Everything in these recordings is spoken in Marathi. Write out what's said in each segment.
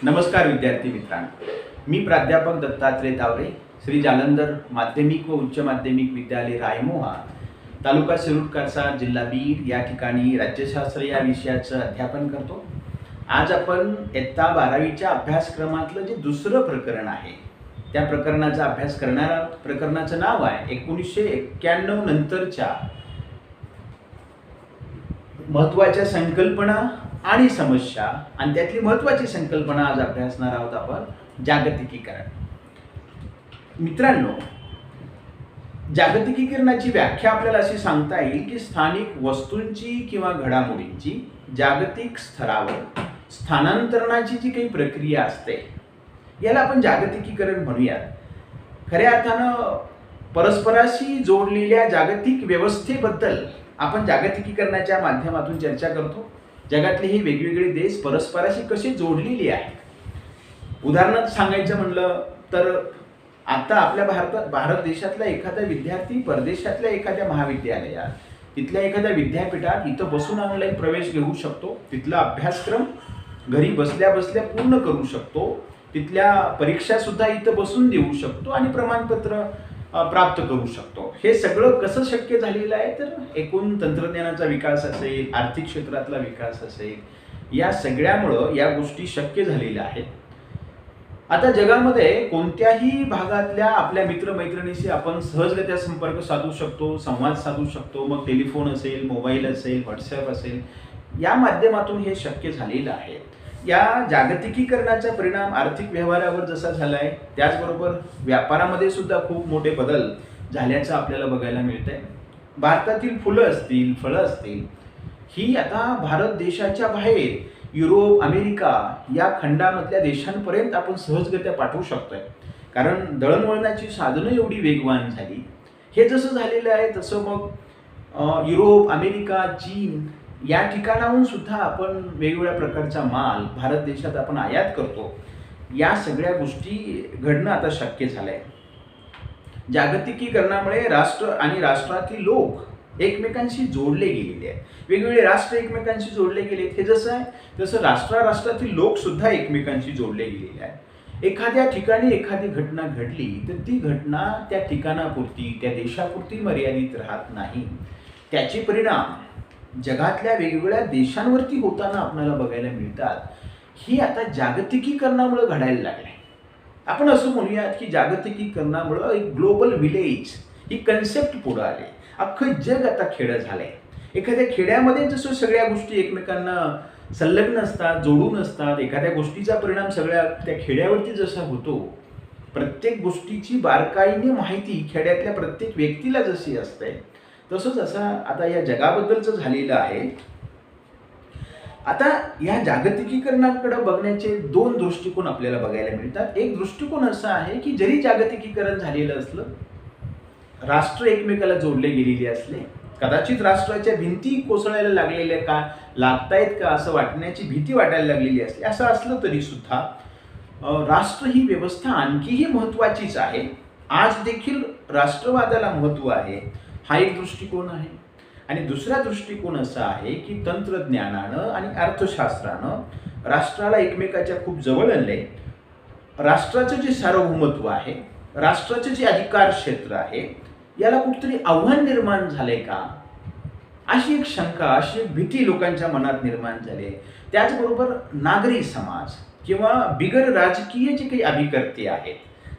नमस्कार विद्यार्थी मित्रांनो, मी प्राध्यापक दत्तात्रय तावरे, श्री जालंधर माध्यमिक व उच्च माध्यमिक विद्यालय रायमोहा, तालुका शिरूर करसाड, जिल्हा बीड या ठिकाणी राज्यशास्त्र या विषयाचं अध्यापन करतो. आज आपण इयत्ता 12वीच्या अभ्यासक्रमातलं जे दुसरं प्रकरण आहे त्या प्रकरणाचा अभ्यास करणारा प्रकरणाचं नाव आहे 1991 नंतरच्या महत्त्वाच्या संकल्पना आणि समस्या, आणि त्यातली महत्त्वाची संकल्पना आज अभ्यासणार आहोत आपण, जागतिकीकरण. मित्रांनो, जागतिकीकरणाची व्याख्या आपल्याला अशी सांगता येईल की स्थानिक वस्तूंची किंवा घडामोडींची जागतिक स्तरावर स्थानांतरणाची जी काही प्रक्रिया असते याला आपण जागतिकीकरण म्हणूयात. खऱ्या अर्थानं परस्पराशी जोडलेल्या जागतिक व्यवस्थेबद्दल आपण जागतिकीकरणाच्या माध्यमातून चर्चा करतो. जगातले ही वेगवेगळे देश परस्पराशी कशी जोडलेली आहेत. उदाहरणार्थ सांगायचं म्हणलं तर आता आपल्या भारत देशातला एखादा विद्यार्थी परदेशातल्या एखाद्या महाविद्यालयात, तिथल्या एखाद्या विद्यापीठात इथं बसून ऑनलाईन प्रवेश घेऊ शकतो. तिथला अभ्यासक्रम घरी बसल्या बसल्या पूर्ण करू शकतो. तिथल्या परीक्षासुद्धा इथं बसून देऊ शकतो आणि प्रमाणपत्र प्राप्त करू शकतो. हे सगळं कसं शक्य झालेलं आहे तर एकूण तंत्रज्ञानाचा विकास असेल, आर्थिक क्षेत्रातला विकास असेल, या सगळ्यामुळं या गोष्टी शक्य झालेल्या आहेत. आता जगामध्ये कोणत्याही भागातल्या आपल्या मित्रमैत्रिणीशी आपण सहजरित्या संपर्क साधू शकतो, संवाद साधू शकतो. मग टेलिफोन असेल, मोबाईल असेल, व्हॉट्सॲप असेल, या माध्यमातून हे शक्य झालेलं आहे. या जागतिकीकरणाचा परिणाम आर्थिक व्यवहारावर जसा झाला आहे त्याचबरोबर व्यापारामध्ये सुद्धा खूप मोठे बदल झाल्याचं आपल्याला बघायला मिळतंय. भारतातील फुलं असतील, फळं असतील, ही आता भारत देशाच्या बाहेर युरोप, अमेरिका या खंडामधल्या देशांपर्यंत आपण सहजगत्या पाठवू शकतोय. कारण दळणवळणाची साधनं एवढी वेगवान झाली. हे जसं झालेलं आहे तसं मग युरोप, अमेरिका, चीन या ठिकाणाहून सुद्धा आपण वेगवेगळ्या प्रकारचा माल भारत देशात आपण आयात करतो. या सगळ्या गोष्टी घडणं आता शक्य झालंय. जागतिकीकरणामुळे राष्ट्र आणि राष्ट्रातील लोक एकमेकांशी जोडले गेलेले आहेत. वेगवेगळे राष्ट्र एकमेकांशी जोडले गेले. हे जसं आहे तसं राष्ट्रातील लोक सुद्धा एकमेकांशी जोडले गेलेले आहेत. एखाद्या ठिकाणी एखादी घटना घडली तर ती घटना त्या ठिकाणापुरती, त्या देशापुरती मर्यादित राहत नाही. त्याचे परिणाम जगातल्या वेगवेगळ्या देशांवरती होताना आपल्याला बघायला मिळतात. ही आता जागतिकीकरणामुळे घडायला लागले. आपण असं म्हणूयात की जागतिकीकरणामुळे एक ग्लोबल विलेज ही कन्सेप्ट पुढे आले. अख्खं जग आता खेडं झालंय. एखाद्या खेड्यामध्ये जसं सगळ्या गोष्टी एकमेकांना संलग्न असतात, जोडून असतात, एखाद्या गोष्टीचा परिणाम सगळ्या त्या खेड्यावरती जसा होतो, प्रत्येक गोष्टीची बारकाईने माहिती खेड्यातल्या प्रत्येक व्यक्तीला जशी असते, तसंच असं आता या जगाबद्दलचं झालेलं आहे. आता या जागतिकीकरणाकडे बघण्याचे दोन दृष्टिकोन आपल्याला बघायला मिळतात. एक दृष्टिकोन असा आहे की जरी जागतिकीकरण झालेलं असलं, राष्ट्र एकमेकाला जोडले गेलेले असले, कदाचित राष्ट्राच्या भिंती कोसळायला लागतायत का असं वाटण्याची भीती वाटायला लागलेली असली, असं असलं तरी सुद्धा राष्ट्र ही व्यवस्था आणखीही महत्त्वाचीच आहे. आज देखील राष्ट्रवादाला महत्त्व आहे, हा एक दृष्टिकोन आहे. आणि दुसरा दृष्टिकोन असा आहे की तंत्रज्ञानानं आणि अर्थशास्त्रानं राष्ट्राला एकमेकाच्या खूप जवळ आणले. राष्ट्राचं जे सार्वभौमत्व आहे, राष्ट्राचे जे अधिकार क्षेत्र आहे, याला कुठेतरी आव्हान निर्माण झालंय का, अशी एक शंका, अशी एक भीती लोकांच्या मनात निर्माण झाली. त्याचबरोबर नागरी समाज किंवा बिगर राजकीय जे काही अभिकर्ते आहेत,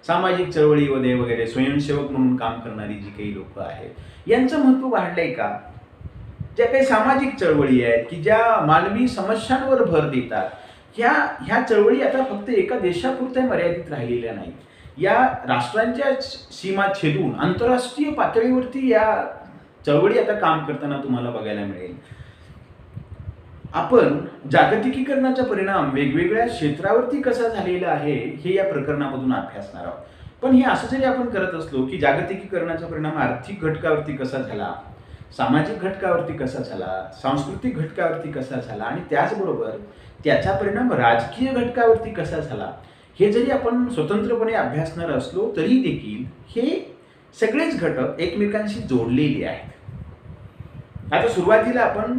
सामाजिक चळवळीमध्ये वगैरे स्वयंसेवक म्हणून काम करणारी जी काही लोक आहेत, यांचं महत्त्व वाढलंय का. ज्या काही सामाजिक चळवळी आहेत की ज्या मानवी समस्यांवर भर देतात, ह्या चळवळी आता फक्त एका देशापुरत्या मर्यादित राहिलेल्या नाहीत. या राष्ट्रांच्या सीमा छेदून आंतरराष्ट्रीय पातळीवरती या चळवळी आता काम करताना तुम्हाला बघायला मिळेल. आपण जागतिकीकरणाचा परिणाम वेगवेगळ्या क्षेत्रावरती कसा झालेला आहे हे या प्रकरणामधून अभ्यासणार आहोत. पण हे असं जरी आपण करत असलो की जागतिकीकरणाचा परिणाम आर्थिक घटकावरती कसा झाला, सामाजिक घटकावरती कसा झाला, सांस्कृतिक घटकावरती कसा झाला, आणि त्याचबरोबर त्याचा परिणाम राजकीय घटकावरती कसा झाला, हे जरी आपण स्वतंत्रपणे अभ्यासणार असलो तरी देखील हे सगळेच घटक एकमेकांशी जोडलेले आहेत. आता सुरुवातीला आपण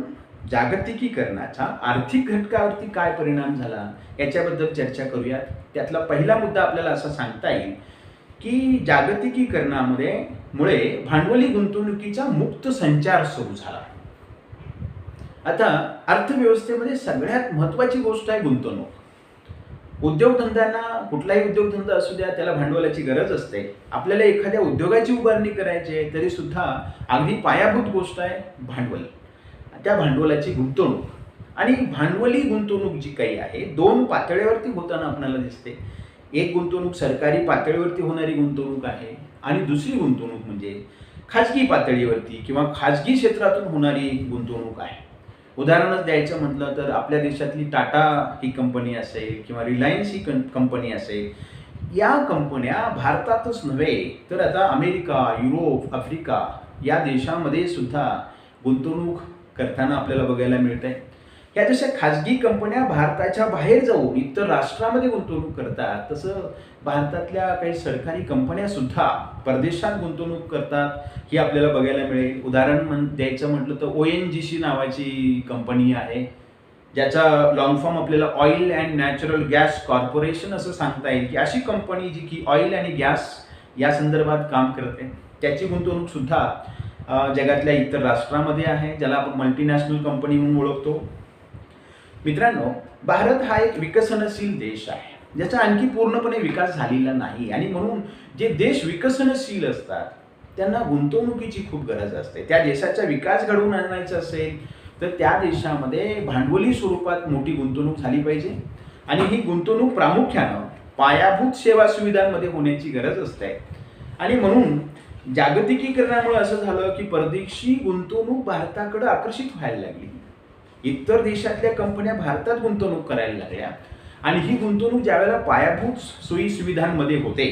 जागतिकीकरणाचा आर्थिक घटकावरती काय परिणाम झाला याच्याबद्दल चर्चा करूयात. त्यातला पहिला मुद्दा आपल्याला असा सांगता येईल की मुळे भांडवली गुंतवणुकीचा मुक्त संचार सुरू झाला. आता अर्थव्यवस्थेमध्ये सगळ्यात महत्त्वाची गोष्ट आहे गुंतवणूक. उद्योगधंद्यांना, कुठलाही उद्योगधंदा असू द्या, त्याला भांडवलाची गरज असते. आपल्याला एखाद्या उद्योगाची उभारणी करायची आहे तरी सुद्धा अगदी पायाभूत गोष्ट आहे भांडवल. त्या भांडवलाची गुंतवणूक आणि भांडवली गुंतवणूक जी काही आहे दोन पातळीवरती होताना आपल्याला दिसते. एक गुंतवणूक सरकारी पातळीवरती होणारी गुंतवणूक आहे आणि दुसरी गुंतवणूक म्हणजे खाजगी पातळीवरती किंवा खाजगी क्षेत्रातून होणारी गुंतवणूक आहे. उदाहरणच द्यायचं म्हटलं तर आपल्या देशातली टाटा ही कंपनी असेल किंवा रिलायन्स ही कंपनी असेल, या कंपन्या भारतातच नव्हे तर आता अमेरिका, युरोप, आफ्रिका या देशामध्ये सुद्धा गुंतवणूक करताना आपल्याला बघायला मिळत आहे. ह्या जशा खाजगी कंपन्या भारताच्या बाहेर जाऊन इतर राष्ट्रामध्ये गुंतवणूक करतात, तसं भारतातल्या काही सरकारी कंपन्या सुद्धा परदेशात गुंतवणूक करतात ही आपल्याला बघायला मिळेल. उदाहरण द्यायचं म्हटलं तर ONGC नावाची कंपनी आहे, ज्याचा लॉंग फॉर्म आपल्याला oil and natural gas corporation असं सांगता येईल. की अशी कंपनी जी की ऑइल आणि गॅस या संदर्भात काम करते, त्याची गुंतवणूक सुद्धा जगातल्या इतर राष्ट्रामध्ये आहे, ज्याला आपण मल्टीनॅशनल कंपनी म्हणून ओळखतो. मित्रांनो, भारत हा एक विकसनशील देश आहे ज्याचा आणखी पूर्णपणे विकास झालेला नाही आणि म्हणून जे देश विकसनशील असतात त्यांना गुंतवणुकीची खूप गरज असते. त्या देशाचा विकास घडवून आणायचा असेल तर त्या देशामध्ये भांडवली स्वरूपात मोठी गुंतवणूक झाली पाहिजे आणि ही गुंतवणूक प्रामुख्यानं पायाभूत सेवा सुविधांमध्ये होण्याची गरज असते. आणि म्हणून जागतिकीकरणामुळे असं झालं की परदेशी गुंतवणूक भारताकडे आकर्षित व्हायला लागली. इतर देशातल्या कंपन्या भारतात गुंतवणूक करायला लागल्या आणि ही गुंतवणूक ज्यावेळेला पायाभूत सोयी सुविधांमध्ये होते,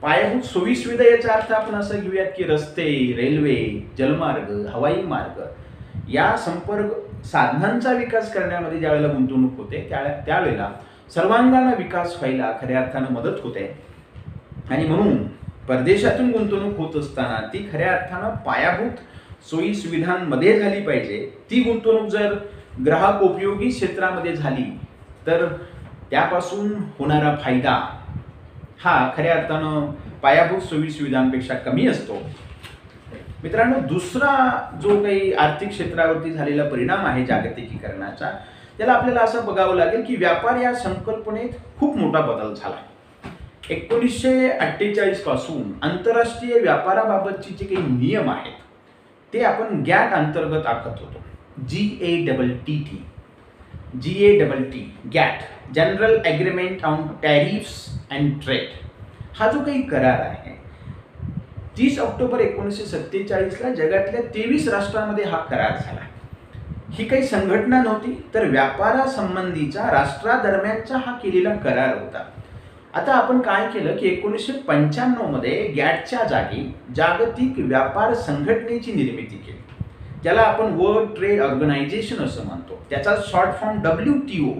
पायाभूत सोयी सुविधा याचा अर्थ आपण असं घेऊयात की रस्ते, रेल्वे, जलमार्ग, हवाई मार्ग या संपर्क साधनांचा विकास करण्यामध्ये ज्यावेळेला गुंतवणूक होते त्यावेळेला सर्वांगाने विकास व्हायला खऱ्या अर्थानं मदत होते. आणि म्हणून परदेशातून गुंतवणूक होत असताना ती खऱ्या अर्थानं पायाभूत सोयी सुविधांमध्ये झाली पाहिजे. ती गुंतवणूक जर ग्राहक उपयोगी क्षेत्रामध्ये झाली तर त्यापासून होणारा फायदा हा खऱ्या अर्थानं पायाभूत सोयी सुविधांपेक्षा कमी असतो. मित्रांनो, दुसरा जो काही आर्थिक क्षेत्रावरती झालेला परिणाम आहे जागतिकीकरणाचा, त्याला आपल्याला असं बघावं लागेल की व्यापार या संकल्पनेत खूप मोठा बदल झाला. 1948 पासून आंतरराष्ट्रीय व्यापाराबाबतचे जे काही नियम आहेत ते आपण गॅट अंतर्गत आखत होतो. GATT GATT, general agreement on tariffs and trade, हा जो काही करार आहे 30 ऑक्टोबर 1947ला जगातल्या 23 राष्ट्रांमध्ये हा करार झाला. ही काही संघटना नव्हती तर व्यापारासंबंधीचा राष्ट्रादरम्यानचा हा केलेला करार होता. आता आपण काय केलं की 1995 मध्ये गॅटच्या जागी जागतिक व्यापार संघटनेची निर्मिती केली, ज्याला आपण वर्ल्ड ट्रेड ऑर्गनायझेशन असं म्हणतो. त्याचा शॉर्ट फॉर्म WTO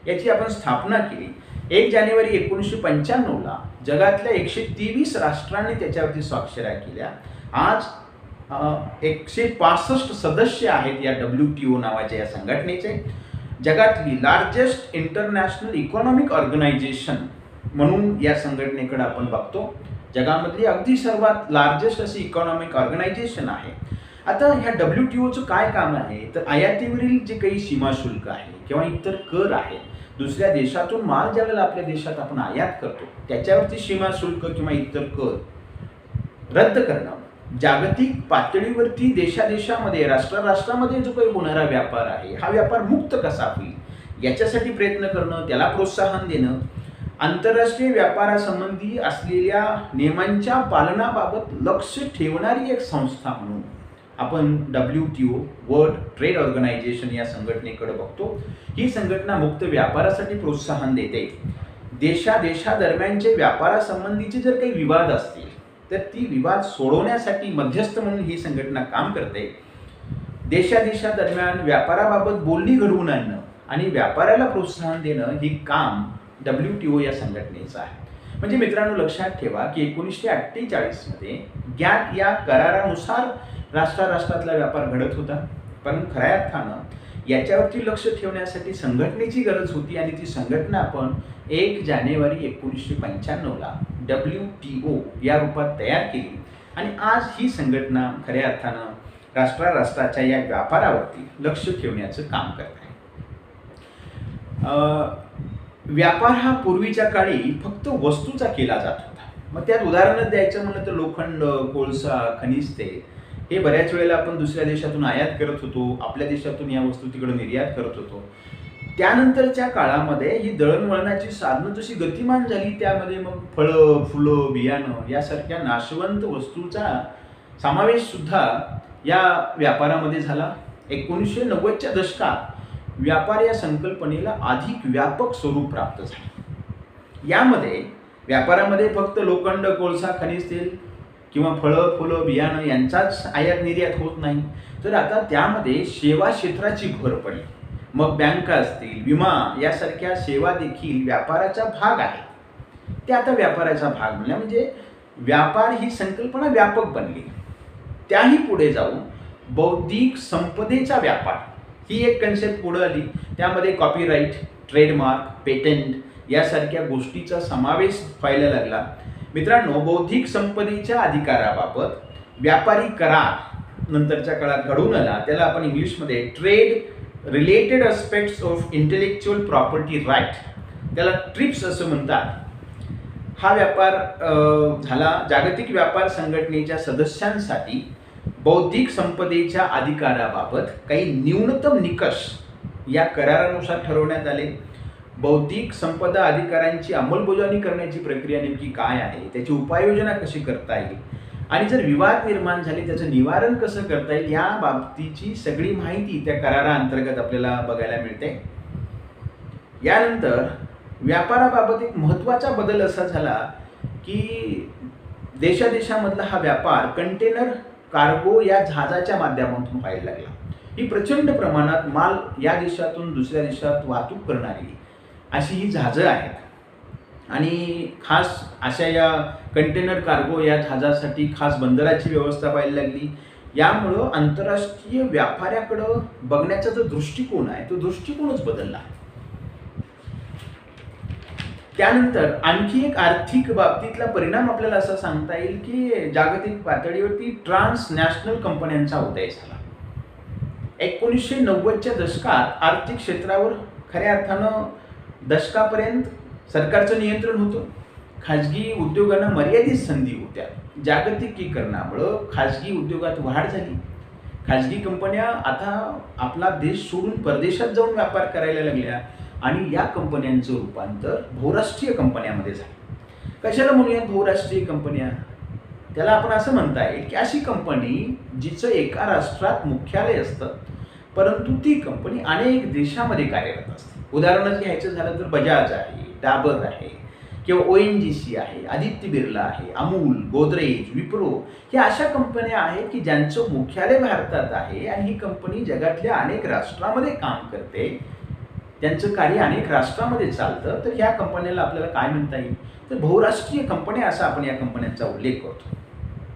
याची आपण स्थापना केली. 1 जानेवारी 1995ला जगातल्या 123 राष्ट्रांनी त्याच्यावरती स्वाक्षऱ्या केल्या. आज 165 सदस्य आहेत या WTO नावाच्या या संघटनेचे. जगातली लार्जेस्ट इंटरनॅशनल इकॉनॉमिक ऑर्गनायझेशन म्हणून या संघटनेकडे आपण बघतो. जगामधली अगदी सर्वात लार्जेस्ट अशी इकॉनॉमिक ऑर्गनायझेशन आहे. आता ह्या WTOचं काय काम आहे तर आयातीवरील जे काही सीमा शुल्क आहे किंवा इतर कर आहे, दुसऱ्या देशातून माल ज्यावेळेला आपल्या देशात आपण आयात करतो त्याच्यावरती सीमा शुल्क किंवा इतर कर रद्द करणं, जागतिक पातळीवरती देशादेशामध्ये राष्ट्रामध्ये जो काही होणारा व्यापार आहे हा व्यापार मुक्त कसा होईल याच्यासाठी प्रयत्न करणं, त्याला प्रोत्साहन देणं, आंतरराष्ट्रीय व्यापारासंबंधी असलेल्या नियमांच्या पालनाबाबत लक्ष ठेवणारी एक संस्था म्हणून आपण WTO वर्ल्ड ट्रेड ऑर्गनायझेशन या संघटनेकडे बघतो. ही संघटना मुक्त व्यापारासाठी प्रोत्साहन देते. देशादरम्यानचे व्यापारासंबंधीचे जर काही विवाद असतील तर ती विवाद सोडवण्यासाठी मध्यस्थ म्हणून ही संघटना काम करते. देशादरम्यान व्यापाराबाबत बोलणी घडवून आणणं आणि व्यापाराला प्रोत्साहन देणं ही काम WTO या संघटनेचं आहे. म्हणजे मित्रांनो, लक्षात ठेवा की 1948 मध्ये गॅट या करारानुसार राष्ट्रातला व्यापार घडत होता, पण खऱ्या अर्थानं याच्यावरती लक्ष ठेवण्यासाठी संघटनेची गरज होती आणि ती संघटना आपण 1 जानेवारी 1995ला WTO या रूपात तयार केली आणि आज ही संघटना खऱ्या अर्थानं राष्ट्राच्या या व्यापारावरती लक्ष ठेवण्याचं काम करत आहे. व्यापार हा पूर्वीच्या काळी फक्त वस्तूचा केला जात होता. मग त्यात उदाहरणं द्यायचं म्हणलं तर लोखंड, कोळसा, खनिज तेल हे बऱ्याच वेळेला आपण दुसऱ्या देशातून आयात करत होतो, आपल्या देशातून या वस्तू तिकडे निर्यात करत होतो. त्यानंतरच्या काळामध्ये ही दळणवळणाची साधनं जशी गतिमान झाली त्यामध्ये मग फळं, फुलं, बियाणं यासारख्या नाशवंत वस्तूचा समावेश सुद्धा या व्यापारामध्ये झाला. 1990च्या दशकात व्यापार या संकल्पनेला अधिक व्यापक स्वरूप प्राप्त झाले. यामध्ये व्यापारामध्ये फक्त लोखंड, कोळसा, खनिज तेल किंवा फळं, फुलं, बियाणं यांचाच आयात निर्यात होत नाही, तर आता त्यामध्ये सेवा क्षेत्राची भर पडली. मग बँका असतील, विमा यासारख्या सेवा देखील व्यापाराचा भाग आहेत. ते आता व्यापाराचा भाग म्हणल्या म्हणजे व्यापार ही संकल्पना व्यापक बनली. त्याही पुढे जाऊन बौद्धिक संपदेचा व्यापार ही एक कन्सेप्ट पुढे आली. त्यामध्ये कॉपीराईट, ट्रेडमार्क, पेटंट यासारख्या गोष्टीचा समावेश व्हायला लागला. मित्रांनो, बौद्धिक संपदेच्या अधिकाराबाबत व्यापारी करार नंतरच्या काळात घडून आला. त्याला आपण इंग्लिशमध्ये trade related aspects of intellectual property right, त्याला ट्रिप्स असं म्हणतात. हा व्यापार झाला. जागतिक व्यापार संघटनेच्या सदस्यांसाठी बौद्धिक संपदेच्या अधिकाराबाबत काही न्यूनतम निकष या करारानुसार ठरवण्यात आले. बौद्धिक संपदा अधिकारांची अंमलबजावणी करण्याची प्रक्रिया नेमकी काय आहे, त्याची उपाययोजना कशी करता येईल आणि जर विवाद निर्माण झाले त्याचं निवारण कसं करता येईल या बाबतीची सगळी माहिती त्या कराराअंतर्गत आपल्याला बघायला मिळते. यानंतर व्यापाराबाबत एक महत्त्वाचा बदल असा झाला की देशादेशामधला हा व्यापार कंटेनर कार्गो या जहाजाच्या माध्यमातून व्हायला लागला. ही प्रचंड प्रमाणात माल या देशातून दुसऱ्या देशात वाहतूक करणारी अशी ही जहाजं आहेत आणि खास अशा या कंटेनर कार्गो या जहाजासाठी खास बंदराची व्यवस्था व्हायला लागली. यामुळं आंतरराष्ट्रीय व्यापाऱ्याकडं बघण्याचा जो दृष्टिकोन आहे तो दृष्टिकोनच बदलला. त्यानंतर आणखी एक आर्थिक बाबतीतला परिणाम आपल्याला असा सांगता येईल की जागतिक पातळीवरती ट्रान्सनॅशनल कंपन्यांचा उदय झाला. 1990च्या दशकात आर्थिक क्षेत्रावर खऱ्या अर्थानं दशकापर्यंत सरकारचं नियंत्रण होतं. खाजगी उद्योगांना मर्यादित संधी होत्या. जागतिकीकरणामुळं खाजगी उद्योगात वाढ झाली. खाजगी कंपन्या आता आपला देश सोडून परदेशात जाऊन व्यापार करायला लागल्या आणि या कंपन्यांचं रूपांतर बहुराष्ट्रीय कंपन्यांमध्ये झालं. कशाला म्हणूयात बहुराष्ट्रीय कंपन्या? त्याला आपण असं म्हणता येईल की अशी कंपनी जिचं एका राष्ट्रात मुख्यालय असतं परंतु ती कंपनी अनेक देशामध्ये कार्यरत असते. उदाहरण घ्यायचं झालं तर बजाज आहे, डाबर आहे किंवा ONGC आहे, आदित्य बिर्ला आहे, अमूल, गोदरेज, विप्रो ह्या अशा कंपन्या आहेत की ज्यांचं मुख्यालय भारतात आहे आणि ही कंपनी जगातल्या अनेक राष्ट्रामध्ये काम करते. त्यांचं कार्य अनेक राष्ट्रामध्ये चालतं. तर ह्या कंपन्याला आपल्याला काय म्हणता येईल तर बहुराष्ट्रीय कंपन्या असा आपण या कंपन्यांचा उल्लेख करतो.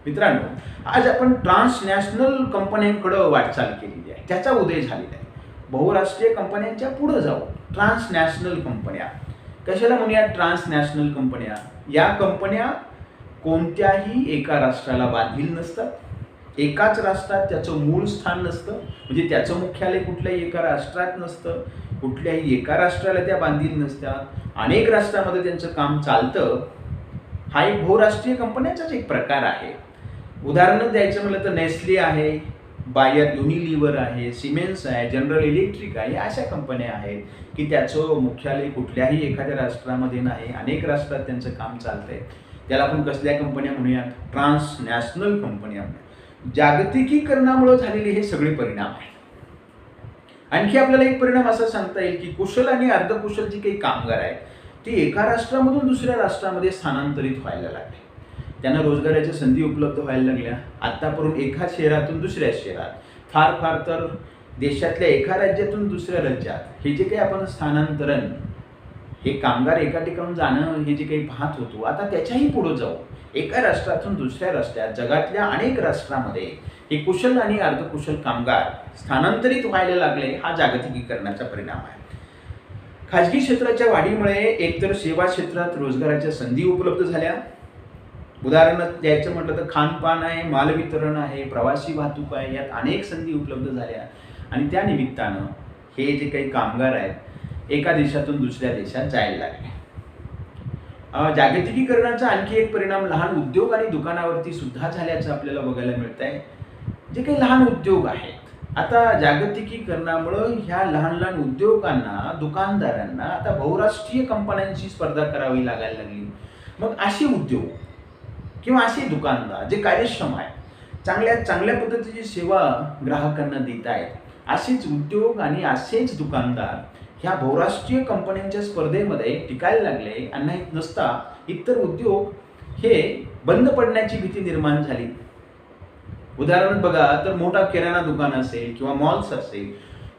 मित्रांनो, आज आपण ट्रान्सनॅशनल कंपन्यांकडं वाटचाल केलेली आहे, त्याचा उदय झालेला आहे. बहुराष्ट्रीय कंपन्यांच्या पुढे जाऊ ट्रान्सनॅशनल कंपन्या. कशाला म्हणूया ट्रान्सनॅशनल कंपन्या? या कंपन्या कोणत्याही एका राष्ट्राला बांधील नसतात. एकाच राष्ट्रात त्याचं मूळ स्थान नसतं, म्हणजे त्याचं मुख्यालय कुठल्याही एका राष्ट्रात नसतं. कुठल्याही एका राष्ट्राला त्या बांधील नसतात. अनेक राष्ट्रामध्ये त्यांचं काम चालतं. हा एक बहुराष्ट्रीय कंपन्यांचाच एक प्रकार आहे. उदाहरण द्यायचं म्हटलं तर नेस्ले आहे, बायर, युनिलिव्हर आहे, सिमेन्स आहे, जनरल इलेक्ट्रिक आहे. अशा कंपन्या आहेत की त्याचं मुख्यालय कुठल्याही एखाद्या राष्ट्रामध्ये नाही, अनेक राष्ट्रात त्यांचं काम चालतंय. त्याला आपण कसल्या कंपन्या म्हणूयात? ट्रान्सनॅशनल कंपन्या. जागतिकीकरणामुळे झालेले हे सगळे परिणाम आहेत. आणखी आपल्याला एक परिणाम असा सांगता येईल की कुशल आणि अर्धकुशल जी काही कामगार आहेत ती एका राष्ट्रामधून दुसऱ्या राष्ट्रामध्ये स्थानांतरित व्हायला लागले. त्यांना रोजगाराच्या संधी उपलब्ध व्हायला लागल्या. आत्तापर्यंत एका शहरातून दुसऱ्या शहरात, फार फार तर देशातल्या एका राज्यातून दुसऱ्या राज्यात हे जे काही आपण स्थानांतरण हे कामगार एका ठिकाणून जाणं हे जे काही पाहत होतो, आता त्याच्याही पुढे जाऊ एका राष्ट्रातून दुसऱ्या राष्ट्रात जगातल्या अनेक राष्ट्रामध्ये हे कुशल आणि अर्धकुशल कामगार स्थानांतरित व्हायला लागले. हा जागतिकीकरणाचा परिणाम आहे. खाजगी क्षेत्राच्या वाढीमुळे एकतर सेवा क्षेत्रात रोजगाराच्या संधी उपलब्ध झाल्या. उदाहरण द्यायचं म्हटलं तर खानपान आहे, मालवितरण आहे, प्रवासी वाहतूक आहे, यात अनेक संधी उपलब्ध झाल्या आणि त्या निमित्तानं हे जे काही कामगार आहेत एका देशातून दुसऱ्या देशात जायला लागले. जागतिकीकरणाचा आणखी एक परिणाम लहान उद्योग आणि दुकानावरती सुद्धा झाल्याचं आपल्याला बघायला मिळत आहे. जे काही लहान उद्योग आहेत आता जागतिकीकरणामुळं ह्या लहान लहान उद्योगांना, दुकानदारांना आता बहुराष्ट्रीय कंपन्यांशी स्पर्धा करावी लागायला लागली. मग असे उद्योग किंवा असे दुकानदार जे कार्यक्षम आहेत, चांगल्या पद्धतीची सेवा ग्राहकांना देत आहेत, असेच उद्योग आणि असेच दुकानदार ह्या बहुराष्ट्रीय कंपन्यांच्या स्पर्धेमध्ये टिकायला लागले. आणि नसता इतर उद्योग हे बंद पडण्याची भीती निर्माण झाली. उदाहरण बघा तर मोठा किराणा दुकान असेल किंवा मॉल्स असेल,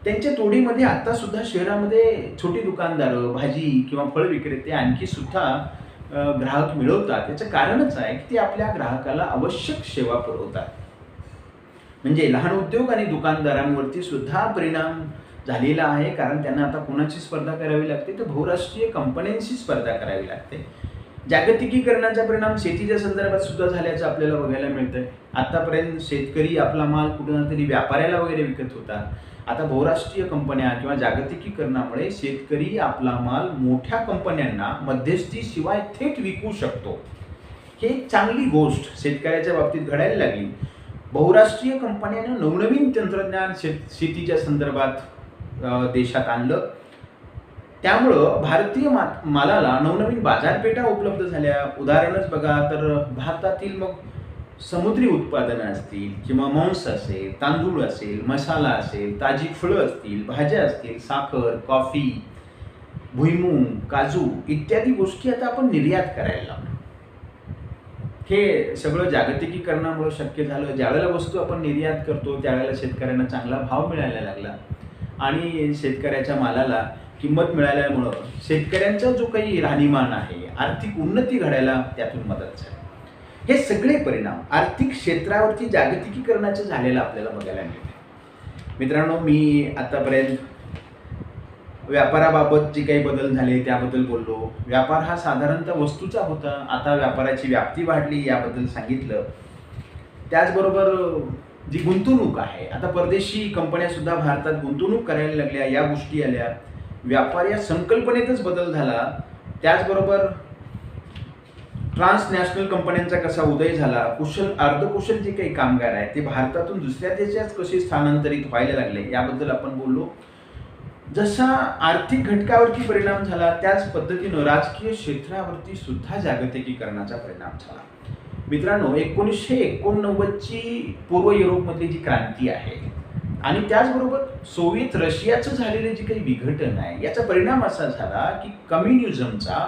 त्यांच्या तोडीमध्ये आता सुद्धा शहरामध्ये छोटी दुकानदारं, भाजी किंवा फळ विक्रेते आणखी सुद्धा ग्राहक मिळवतात. त्याचं कारणच आहे की ते आपल्या ग्राहकाला आवश्यक सेवा पुरवतात. म्हणजे लहान उद्योग आणि दुकानदारांवरती सुद्धा परिणाम झालेला आहे, कारण त्यांना आता कोणाची स्पर्धा करावी लागते तर बहुराष्ट्रीय कंपन्यांशी स्पर्धा करावी लागते. जागतिकीकरणाचा परिणाम शेतीच्या संदर्भात सुद्धा झाल्याचं आपल्याला बघायला मिळतंय. आतापर्यंत शेतकरी आपला माल कुठं तरी व्यापाऱ्याला वगैरे विकत होता. आता बहुराष्ट्रीय कंपन्या किंवा जागतिकीकरणामुळे शेतकरी आपला माल मोठ्या कंपन्यांना मध्यस्थीशिवाय थेट विकू शकतो. हे चांगली गोष्ट शेतकऱ्याच्या बाबतीत घडायला लागली. बहुराष्ट्रीय कंपन्यांना नवनवीन तंत्रज्ञान शेतीच्या संदर्भात देशात आणलं. त्यामुळं भारतीय मालाला नवनवीन बाजारपेठा उपलब्ध झाल्या. उदाहरणच बघा तर भारतातील मग समुद्री उत्पादनं असतील किंवा मांस असेल, तांदूळ असेल, मसाला असेल, ताजी फळं असतील, भाज्या असतील, साखर, कॉफी, भुईमूग, काजू इत्यादी गोष्टी आता आपण निर्यात करायला लागलो. हे सगळं जागतिकीकरणामुळे शक्य झालं. ज्यावेळेला वस्तू आपण निर्यात करतो त्यावेळेला शेतकऱ्यांना चांगला भाव मिळायला लागला आणि शेतकऱ्याच्या मालाला किंमत मिळाल्यामुळं शेतकऱ्यांचा जो काही राहणीमान आहे, आर्थिक उन्नती घडायला त्यातून मदत झाली. हे सगळे परिणाम आर्थिक क्षेत्रावरती जागतिकीकरणाचे झालेलं आपल्याला बघायला मिळते. मित्रांनो, मी आतापर्यंत व्यापाराबाबत जे काही बदल झाले त्याबद्दल बोललो. व्यापार हा साधारणतः वस्तूचा होता, आता व्यापाराची व्याप्ती वाढली याबद्दल सांगितलं. त्याचबरोबर जी गुंतवणूक आहे, आता परदेशी कंपन्या सुद्धा भारतात गुंतवणूक करायला लागल्या, या गोष्टी आल्या. व्यापार या संकल्पनेतच बदल झाला. त्याचबरोबर ट्रान्सनॅशनल कंपन्यांचा कसा उदय झाला, कुशल अर्धकुशल जे काही कामगार आहेत ते भारतातून दुसऱ्या देशात कसे स्थानांतरित व्हायला लागले याबद्दल आपण बोललो. जसा आर्थिक घटकावरती परिणाम झाला त्याच पद्धतीनं राजकीय क्षेत्रावरती सुद्धा जागतिकीकरणाचा परिणाम झाला. मित्रांनो, 1989ची पूर्व युरोपमधली जी क्रांती आहे आणि त्याचबरोबर सोव्हिएत रशियाचं झालेलं जे काही विघटन आहे याचा परिणाम असा झाला की कम्युनिझमचा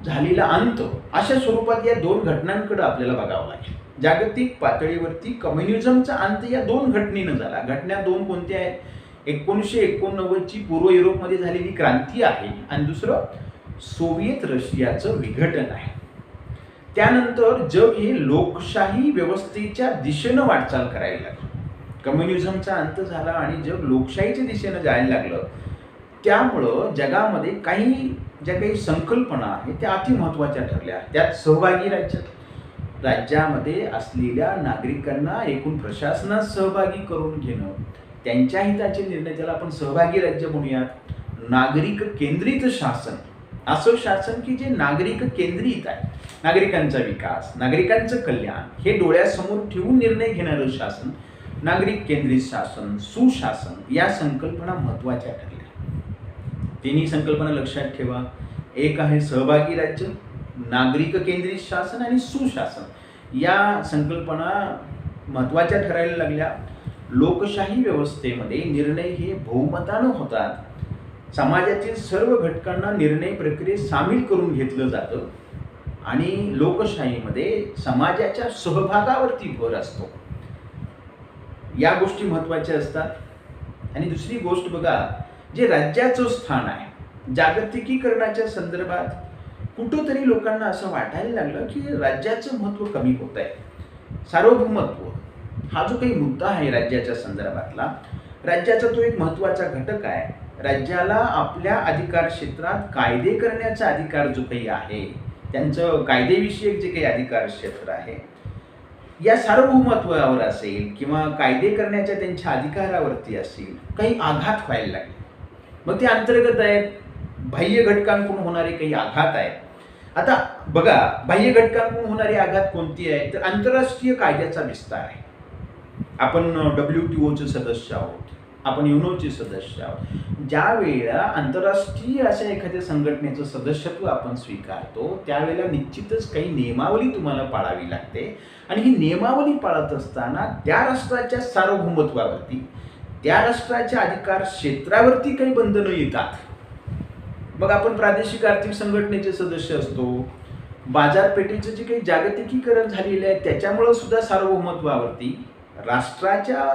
झालेला अंत, अशा स्वरूपात या दोन घटनांकडे आपल्याला बघावं लागेल. जागतिक पातळीवरती कम्युनिझमचा अंत या दोन घटनेनं झाला. घटना दोन कोणत्या आहेत? 1989ची पूर्व युरोपमध्ये झालेली क्रांती आहे आणि दुसरं सोव्हिएत रशियाचं विघटन आहे. त्यानंतर जग हे लोकशाही व्यवस्थेच्या दिशेनं वाटचाल करायला लागलं. कम्युनिझमचा अंत झाला आणि जग लोकशाहीच्या दिशेनं जायला लागलं. त्यामुळं जगामध्ये ज्या काही संकल्पना आहेत त्या अतिमहत्त्वाच्या ठरल्या. त्यात सहभागी राज्यामध्ये असलेल्या नागरिकांना एकूण प्रशासनात सहभागी करून घेणं, त्यांच्या हिताचे निर्णय, त्याला आपण सहभागी राज्य म्हणूयात. नागरिक केंद्रित शासन, असं शासन की जे नागरिक केंद्रित आहे, नागरिकांचा विकास, नागरिकांचं कल्याण हे डोळ्यासमोर ठेवून निर्णय घेणारं शासन, नागरिक केंद्रित शासन, सुशासन, या संकल्पना महत्त्वाच्या ठरल्या. तिन्ही संकल्पना लक्षात ठेवा. एक आहे सहभागी राज्य, नागरिक केंद्रित शासन आणि सुशासन. या संकल्पना महत्त्वाच्या ठरायला लागल्या. लोकशाही व्यवस्थेमध्ये निर्णय हे बहुमतानं होतात. समाजातील सर्व घटकांना निर्णय प्रक्रियेत सामील करून घेतलं जातं आणि लोकशाहीमध्ये समाजाच्या सहभागावरती भर असतो. या गोष्टी महत्त्वाच्या असतात. आणि दुसरी गोष्ट बघा, जे राज्याचं स्थान आहे जागतिकीकरणाच्या संदर्भात कुठंतरी लोकांना असं वाटायला लागलं की राज्याचं महत्त्व कमी होत आहे. सार्वभौमत्व हा जो काही मुद्दा आहे राज्याच्या संदर्भातला, राज्याचा तो एक महत्त्वाचा घटक आहे. राज्याला आपल्या अधिकार क्षेत्रात कायदे करण्याचा अधिकार जो काही आहे, त्यांचं कायदेविषयक जे काही अधिकार क्षेत्र आहे, या सार्वभौमत्वावर असेल किंवा कायदे करण्याच्या त्यांच्या अधिकारावरती असेल, काही आघात व्हायला लागले. मग ते अंतर्गत आहेत, बाह्य घटकांकडून होणारे काही आघात आहेत. आता बघा, बाह्य घटकांकडून होणारी आघात कोणती आहे, तर आंतरराष्ट्रीय कायद्याचा विस्तार आहे. आपण WTOचे सदस्य आहोत, आपण युनोचे सदस्य आहोत. ज्या वेळेला आंतरराष्ट्रीय अशा एखाद्या संघटनेचं सदस्यत्व आपण स्वीकारतो, त्यावेळेला निश्चितच काही नियमावली तुम्हाला पाळावी लागते. आणि ही नियमावली पाळत असताना त्या राष्ट्राच्या सार्वभौमत्वावरती, त्या राष्ट्राच्या अधिकार क्षेत्रावरती काही बंधनं येतात. मग आपण प्रादेशिक आर्थिक संघटनेचे सदस्य असतो, बाजारपेठेचं जे काही जागतिकीकरण झालेलं आहे त्याच्यामुळं सुद्धा सार्वभौमत्वावरती, राष्ट्राच्या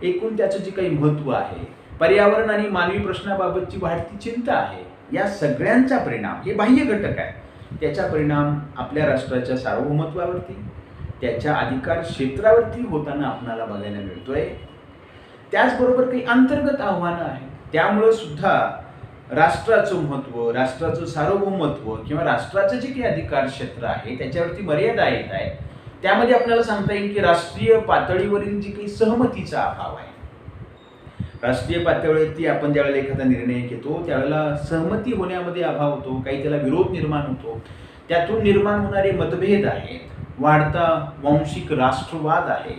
एकूण त्याचं जे काही महत्त्व आहे, पर्यावरण आणि मानवी प्रश्नाबाबतची वाढती चिंता आहे, या सगळ्यांचा परिणाम, हे बाह्य घटक आहे, त्याचा परिणाम आपल्या राष्ट्राच्या सार्वभौमत्वावरती, त्याच्या अधिकार क्षेत्रावरती होताना आपणाला बघायला मिळतोय. त्याचबरोबर काही अंतर्गत आव्हानं आहेत. त्यामुळं सुद्धा राष्ट्राचं महत्त्व, राष्ट्राचं सार्वभौमत्व किंवा राष्ट्राचं जे काही अधिकार क्षेत्र आहे त्याच्यावरती मर्यादा येत आहेत. त्यामध्ये आपल्याला सांगता येईल की राष्ट्रीय पातळीवरील जी काही सहमतीचा अभाव आहे, राष्ट्रीय पातळीवरती आपण ज्यावेळेला एखादा निर्णय घेतो त्यावेळेला सहमती होण्यामध्ये अभाव होतो, काही त्याला विरोध निर्माण होतो, त्यातून निर्माण होणारे मतभेद आहेत, वाढता वांशिक राष्ट्रवाद आहे,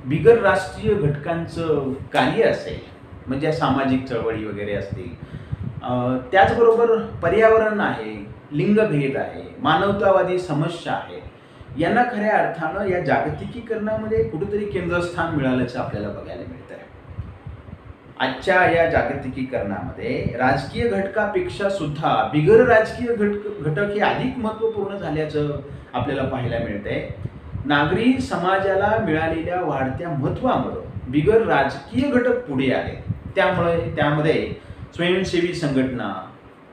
बिगर राष्ट्रीय घटकांचं कार्य असेल, म्हणजे सामाजिक चळवळी वगैरे असतील, त्याचबरोबर पर्यावरण आहे, लिंगभेद आहे, मानवतावादी समस्या आहे, यांना खऱ्या अर्थानं या जागतिकीकरणामध्ये कुठेतरी केंद्रस्थान मिळाल्याचं आपल्याला बघायला मिळत आहे. आजच्या या जागतिकीकरणामध्ये राजकीय घटकापेक्षा सुद्धा बिगर राजकीय घटक हे अधिक महत्त्वपूर्ण झाल्याचं आपल्याला पाहायला मिळतंय. नागरी समाजाला मिळालेल्या वाढत्या महत्त्वामुळं बिगर राजकीय घटक पुढे आले. त्यामध्ये स्वयंसेवी संघटना,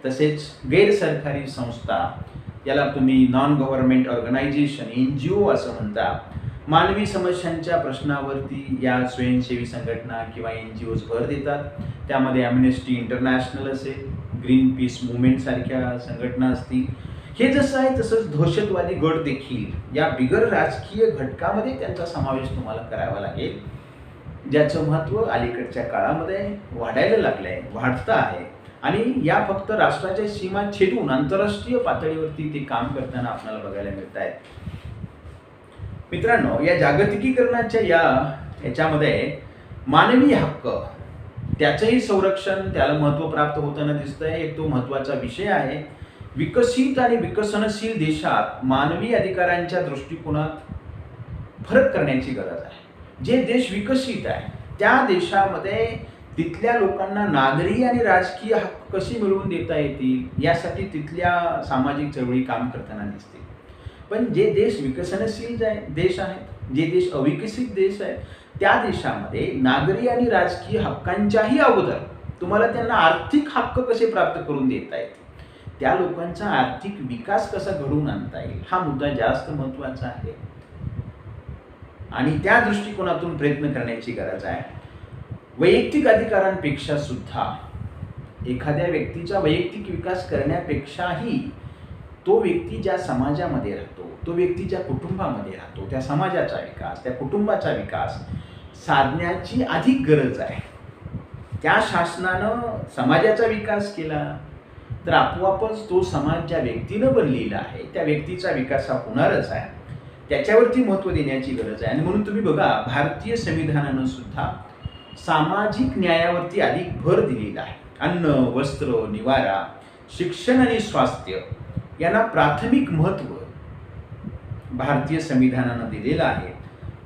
तसेच गैरसरकारी संस्था, याला तुम्ही नॉन गव्हर्नमेंट ऑर्गनायझेशन, NGO असं म्हणता, मानवी समस्यांच्या प्रश्नावरती या स्वयंसेवी संघटना किंवा NGOज भर देतात. त्यामध्ये ॲम्नेस्टी इंटरनॅशनल असेल, ग्रीन पीस मुवमेंट सारख्या संघटना असतील. हे जसं आहे तसंच दहशतवादी गट देखील या बिगर राजकीय घटकामध्ये त्यांचा समावेश तुम्हाला करावा लागेल, ज्याचं महत्त्व अलीकडच्या काळामध्ये वाढायला लागलं आहे, वाढतं आहे. आणि या फक्त राष्ट्राच्या सीमा छेदून आंतरराष्ट्रीय पातळीवरती ते काम करताना आपल्याला बघायला मिळत आहेत. मित्रांनो, या जागतिकीकरणाच्या याच्यामध्ये मानवी हक्क, त्याचंही संरक्षण, त्याला महत्त्व प्राप्त होताना दिसतंय. एक तो महत्त्वाचा विषय आहे. विकसित आणि विकसनशील देशात मानवी अधिकारांच्या दृष्टिकोनात फरक करण्याची गरज आहे. जे देश विकसित आहे त्या देशामध्ये तिथल्या लोकांना नागरी आणि राजकीय हक्क कसे मिळवून देता येतील यासाठी तिथल्या सामाजिक चळवळी काम करताना दिसतील. पण जे देश विकसनशील देश आहेत, जे देश अविकसित देश आहेत, त्या देशामध्ये नागरी आणि राजकीय हक्कांच्याही अगोदर तुम्हाला त्यांना आर्थिक हक्क कसे प्राप्त करून देता येतील, त्या लोकांचा आर्थिक विकास कसा घडवून आणता येईल, हा मुद्दा जास्त महत्त्वाचा आहे. आणि त्या दृष्टिकोनातून प्रयत्न करण्याची गरज आहे. वैयक्तिक अधिकारांपेक्षा सुद्धा एखाद्या व्यक्तीचा वैयक्तिक विकास करण्यापेक्षाही तो व्यक्ती ज्या समाजामध्ये राहतो, तो व्यक्ती ज्या कुटुंबामध्ये राहतो, त्या समाजाचा विकास, त्या कुटुंबाचा विकास साधण्याची अधिक गरज आहे. त्या शासनानं समाजाचा विकास केला तर आपोआपच तो समाज ज्या व्यक्तीनं बनलेला आहे त्या व्यक्तीचा विकास हा होणारच आहे. त्याच्यावरती महत्त्व देण्याची गरज आहे. आणि म्हणून तुम्ही बघा, भारतीय संविधानानं सुद्धा सामाजिक न्यायावरती अधिक भर दिलेला आहे. अन्न, वस्त्र, निवारा, शिक्षण आणि स्वास्थ्य यांना प्राथमिक महत्त्व भारतीय संविधानानं दिलेलं आहे.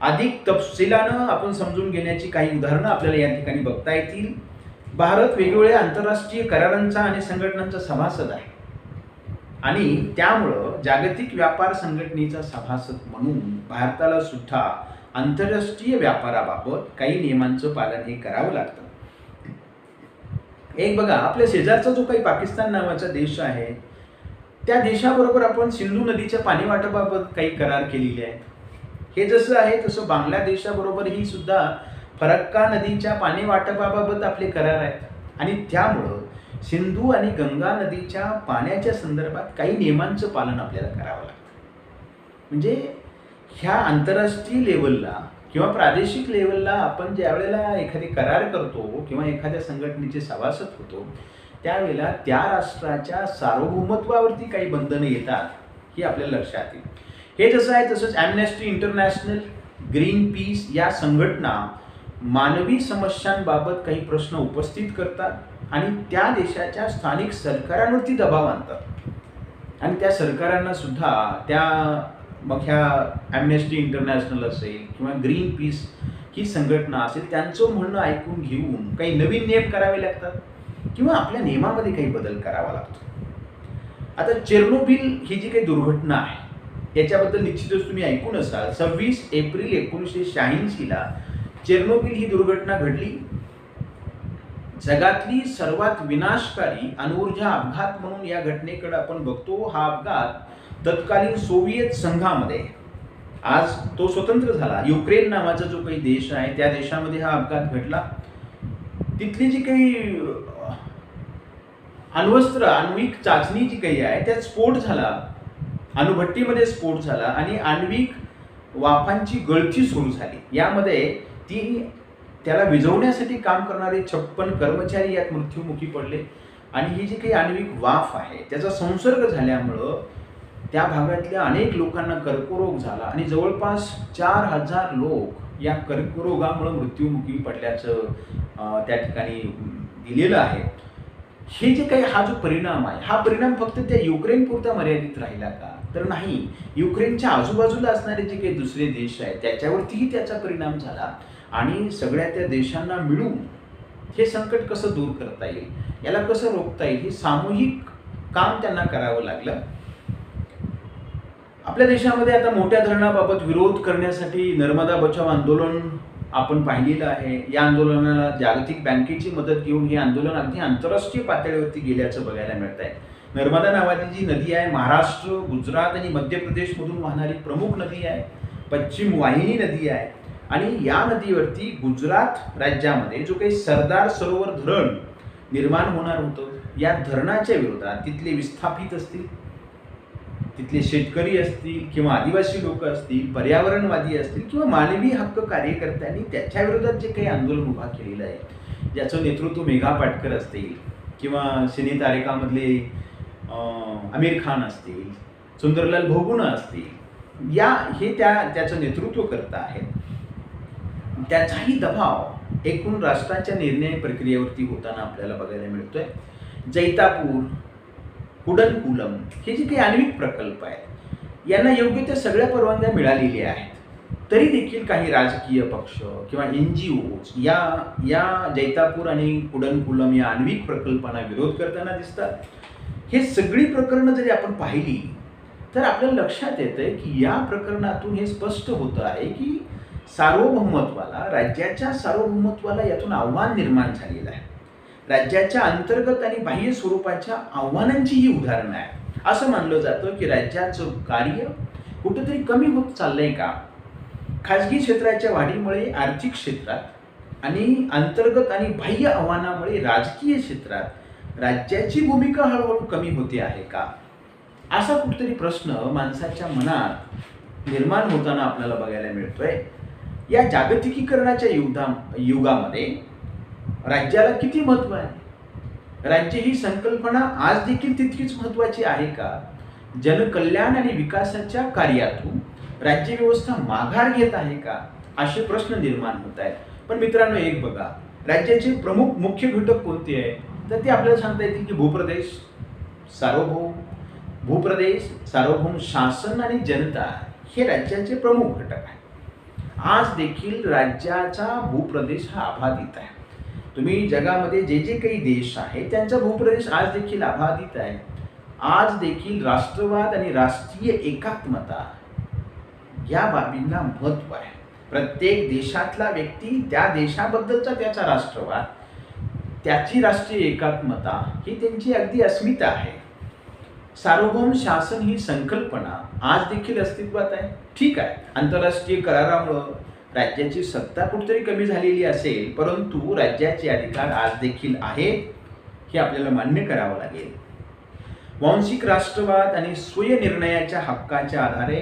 अधिक तपशिलानं आपण समजून घेण्याची काही उदाहरणं आपल्याला या ठिकाणी बघता येतील. भारत वेगवेगळ्या आंतरराष्ट्रीय करारांचा आणि संघटनांचा सभासद आहे आणि त्यामुळं जागतिक व्यापार संघटनेचा सभासद म्हणून भारताला सुद्धा आंतरराष्ट्रीय व्यापाराबाबत काही नियमांचं पालन हे करावं लागतं. एक बघा, आपल्या शेजारचा जो काही पाकिस्तान नावाचा देश आहे, त्या देशाबरोबर आपण सिंधू नदीच्या पाणी वाटपाबाबत काही करार केलेले आहेत. हे जसं आहे तसं बांगलादेशाबरोबरही सुद्धा फरक्का नदीच्या पाणी वाटपाबाबत आपले करार आहेत आणि त्यामुळं सिंधू आणि गंगा नदीच्या पाण्याच्या संदर्भात काही नियमांचं पालन आपल्याला करावं लागतं. म्हणजे ह्या आंतरराष्ट्रीय लेवलला किंवा प्रादेशिक लेवलला आपण ज्या वेळेला एखादी करार करतो किंवा एखाद्या संघटनेचे सभासद होतो, त्यावेळेला त्या राष्ट्राच्या सार्वभौमत्वावरती काही बंधनं येतात ही आपल्याला लक्षात येईल. हे जसं आहे तसंच ॲम्नेस्टी इंटरनॅशनल, ग्रीन पीस या संघटना मानवी समस्यांबाबत काही प्रश्न उपस्थित करतात आणि त्या देशाच्या स्थानिक सरकारांवरती दबाव आणतात आणि त्या सरकारांना सुद्धा त्या मग ह्या ॲम्नेस्टी इंटरनॅशनल असेल किंवा ग्रीन पीस ही संघटना असेल त्यांचं म्हणणं ऐकून घेऊन काही नवीन नियम करावे लागतात किंवा आपल्या नियमामध्ये काही बदल करावा लागतो. आता चेर्नोबिल ही जी काही दुर्घटना आहे याच्याबद्दल निश्चितच तुम्ही ऐकून असाल. 26 एप्रिल 1986ला चेर्नोबिल ही दुर्घटना घडली. जगातली सर्वात विनाशकारी अणुऊर्जा अपघात म्हणून या घटनेकडे आपण बघतो. हा अपघात तत्कालीन सोव्हिएत संघामध्ये, आज तो स्वतंत्र झाला, युक्रेन नावाचा जो काही देश आहे त्या देशामध्ये हा अपघात घडला. तिथली जी काही अण्वस्त्र आण्विक चाचणी जी काही आहे त्यात स्फोट झाला, अणुभट्टीमध्ये स्फोट झाला आणि आण्विक वाफांची गळती सुरू झाली. यामध्ये त्याला विझवण्यासाठी काम करणारे 56 कर्मचारी यात मृत्युमुखी पडले आणि ही जी काही आण्विक वाफ आहे त्याचा संसर्ग झाल्यामुळं त्या भागातल्या अनेक लोकांना कर्करोग झाला आणि जवळपास 4000 लोक या कर्करोगामुळे मृत्युमुखी पडल्याचं त्या ठिकाणी दिलेलं आहे. हे जे काही हा जो परिणाम आहे हा परिणाम फक्त त्या युक्रेन पुरता मर्यादित राहिला का? तर नाही. युक्रेनच्या आजूबाजूला असणारे जे काही दुसरे देश आहेत त्याच्यावरतीही त्याचा परिणाम झाला आणि सगळ्या त्या देशांना मिळून हे संकट कसं दूर करता येईल, याला कसं रोखता येईल, हे सामूहिक काम त्यांना करावं लागलं. आपल्या देशामध्ये आता मोठ्या धरणाबाबत विरोध करण्यासाठी नर्मदा बचाव आंदोलन आपण पाहिलेलं आहे. या आंदोलनाला जागतिक बँकेची मदत घेऊन हे आंदोलन अगदी आंतरराष्ट्रीय पातळीवरती गेल्याचं बघायला मिळत आहे. नर्मदा नावाची जी नदी आहे महाराष्ट्र, गुजरात आणि मध्य प्रदेशमधून वाहणारी प्रमुख नदी आहे. पश्चिम वाहिनी नदी आहे आणि या नदीवरती गुजरात राज्यामध्ये जो काही सरदार सरोवर धरण निर्माण होणार होतं, या धरणाच्या विरोधात तिथले विस्थापित असतील, तिथले शेतकरी असतील किंवा आदिवासी लोक असतील, पर्यावरणवादी असतील किंवा मानवी हक्क कार्यकर्त्यांनी त्याच्या विरोधात जे काही आंदोलन उभा केलेलं आहे, ज्याचं नेतृत्व मेघा पाटकर असतील किंवा सिने तारकामधले आमिर खान असतील, सुंदरलाल भोगुना असतील, हे त्याचं नेतृत्व करत आहेत. त्याचाही दबाव एकूण राष्ट्राच्या निर्णय प्रक्रियेवरती होताना आपल्याला बघायला मिळतोय. जैतापूर, कुडनकुलम हे जे काही आण्विक प्रकल्प आहेत यांना योग्य त्या सगळ्या परवानग्या मिळालेल्या आहेत. तरी देखील काही राजकीय पक्ष किंवा NGOज या जैतापूर आणि कुडनकुलम या आण्विक प्रकल्पांना विरोध करताना दिसतात. हे सगळी प्रकरणं जरी आपण पाहिली तर आपल्याला लक्षात येतंय की या प्रकरणातून हे स्पष्ट होतं आहे की सार्वभौमत्वाला, राज्याच्या सार्वभौमत्वाला यातून आव्हान निर्माण झालेलं आहे. राज्याच्या अंतर्गत आणि बाह्य स्वरूपाच्या आव्हानांची ही उदाहरणं आहे. असं मानलं जातं की राज्याचं कार्य कुठेतरी कमी होत चाललंय का? खाजगी क्षेत्राच्या वाढीमुळे आर्थिक क्षेत्रात आणि अंतर्गत आणि बाह्य आव्हानामुळे राजकीय क्षेत्रात राज्याची भूमिका हळूहळू कमी होते आहे का? असा कुठेतरी प्रश्न माणसाच्या मनात निर्माण होताना आपल्याला बघायला मिळतोय. या जागतिकीकरणाच्या युगामध्ये राज्याला किती महत्त्व आहे? राज्य ही संकल्पना आज देखील तितकीच महत्त्वाची आहे का? जनकल्याण आणि विकासाच्या कार्यातून राज्यव्यवस्था माघार घेत आहे का? असे प्रश्न निर्माण होत आहेत. पण मित्रांनो, एक बघा, राज्याचे प्रमुख मुख्य घटक कोणते आहेत? तर ते आपल्याला सांगता येतील की भूप्रदेश, सार्वभौम शासन आणि जनता हे राज्याचे प्रमुख घटक आहेत. आज देखील राज्याचा भूप्रदेश हा अबाधित आहे. तुम्ही जगामध्ये जे जे काही देश आहेत त्यांचा भूप्रदेश आज देखील अबाधित आहे. आज देखील राष्ट्रवाद आणि राष्ट्रीय एकात्मता या बाबींना महत्त्व आहे. प्रत्येक देशातला व्यक्ती त्या देशाबद्दलचा त्याचा राष्ट्रवाद त्याची राष्ट्रीय एकात्मता ही त्यांची अगदी अस्मिता आहे. सार्वभौम शासन ही संकल्पना आज देखील अस्तित्वात आहे. ठीक आहे, आंतरराष्ट्रीय करारामुळं राज्याची सत्ता कुठेतरी कमी झालेली असेल, परंतु राज्याचे अधिकार आज देखील आहेत, हे आपल्याला मान्य करावं लागेल. वांशिक राष्ट्रवाद आणि स्वयंनिर्णयाच्या हक्काच्या आधारे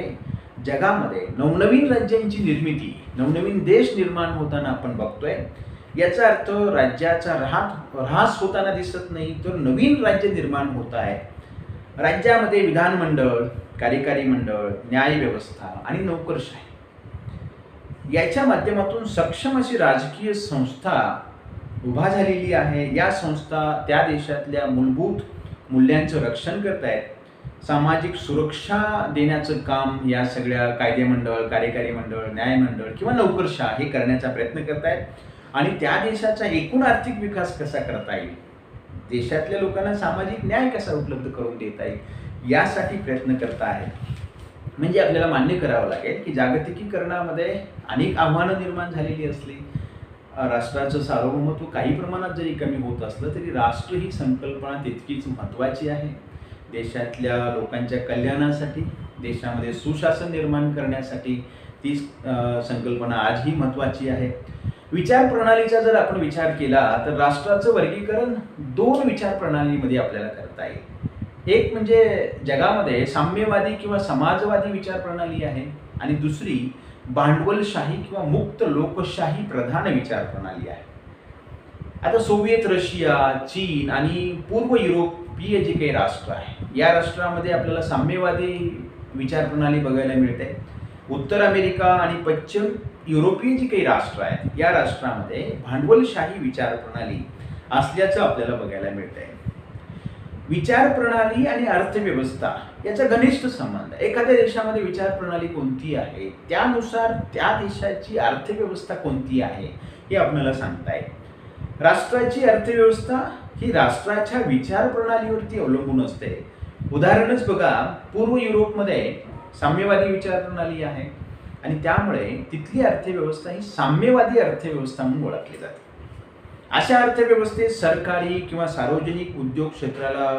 जगामध्ये नवनवीन राज्यांची निर्मिती, नवनवीन देश निर्माण होताना आपण बघतोय. याचा अर्थ राज्याचा ऱ्हास होताना दिसत नाही, तर नवीन राज्य निर्माण होत आहे. राज्यामध्ये विधानमंडळ, कार्यकारी मंडळ, न्यायव्यवस्था आणि नोकरशाही याच्या माध्यमातून सक्षम अशी राजकीय संस्था उभा झालेली आहे. या संस्था त्या देशातल्या मूलभूत मूल्यांचं रक्षण करत आहेत. सामाजिक सुरक्षा देण्याचं काम या सगळ्या कायदे मंडळ, कार्यकारी मंडळ, न्यायमंडळ किंवा नोकरशाह हे करण्याचा प्रयत्न करत आहेत. आणि त्या देशाचा एकूण आर्थिक विकास कसा करता येईल, देशातल्या लोकांना सामाजिक न्याय कसा उपलब्ध करून देता येईल, यासाठी प्रयत्न करत आहेत. म्हणजे आपल्याला मान्य करावं लागेल की जागतिकीकरणामध्ये अनेक आव्हानं निर्माण झालेली असली, राष्ट्राचं सार्वभौमत्व काही प्रमाणात जरी कमी होत असलं तरी राष्ट्र ही संकल्पना तितकीच महत्त्वाची आहे. देशातल्या लोकांच्या कल्याणासाठी, देशामध्ये सुशासन निर्माण करण्यासाठी ती संकल्पना आजही महत्त्वाची आहे. विचार प्रणालीचा जर आपण विचार केला तर राष्ट्राचं वर्गीकरण दोन विचार प्रणालीमध्ये आपल्याला करता येईल. एक म्हणजे जगामध्ये साम्यवादी किंवा समाजवादी विचार प्रणाली आहे आणि दुसरी भांडवलशाही किंवा मुक्त लोकशाही प्रधान विचार प्रणाली आहे. आता सोव्हिएत रशिया, चीन आणि पूर्व युरोपीय जे काही राष्ट्र आहे, या राष्ट्रामध्ये आपल्याला साम्यवादी विचार प्रणाली बघायला मिळते. उत्तर अमेरिका आणि पश्चिम युरोपीय जी काही राष्ट्र आहेत, या राष्ट्रामध्ये भांडवलशाही विचार प्रणाली असल्याचं आपल्याला बघायला मिळतंय. विचार प्रणाली आणि अर्थव्यवस्था याचा घनिष्ठ संबंध. एखाद्या देशामध्ये विचार प्रणाली कोणती आहे, त्यानुसार त्या देशाची अर्थव्यवस्था कोणती आहे हे आपल्याला सांगता येईल. राष्ट्राची अर्थव्यवस्था ही राष्ट्राच्या विचार प्रणालीवरती अवलंबून असते. उदाहरणच बघा, पूर्व युरोपमध्ये साम्यवादी विचार प्रणाली आहे आणि त्यामुळे तिथली अर्थव्यवस्था ही साम्यवादी अर्थव्यवस्था म्हणून ओळखली जाते. अशा अर्थव्यवस्थेत सरकारी किंवा सार्वजनिक उद्योग क्षेत्राला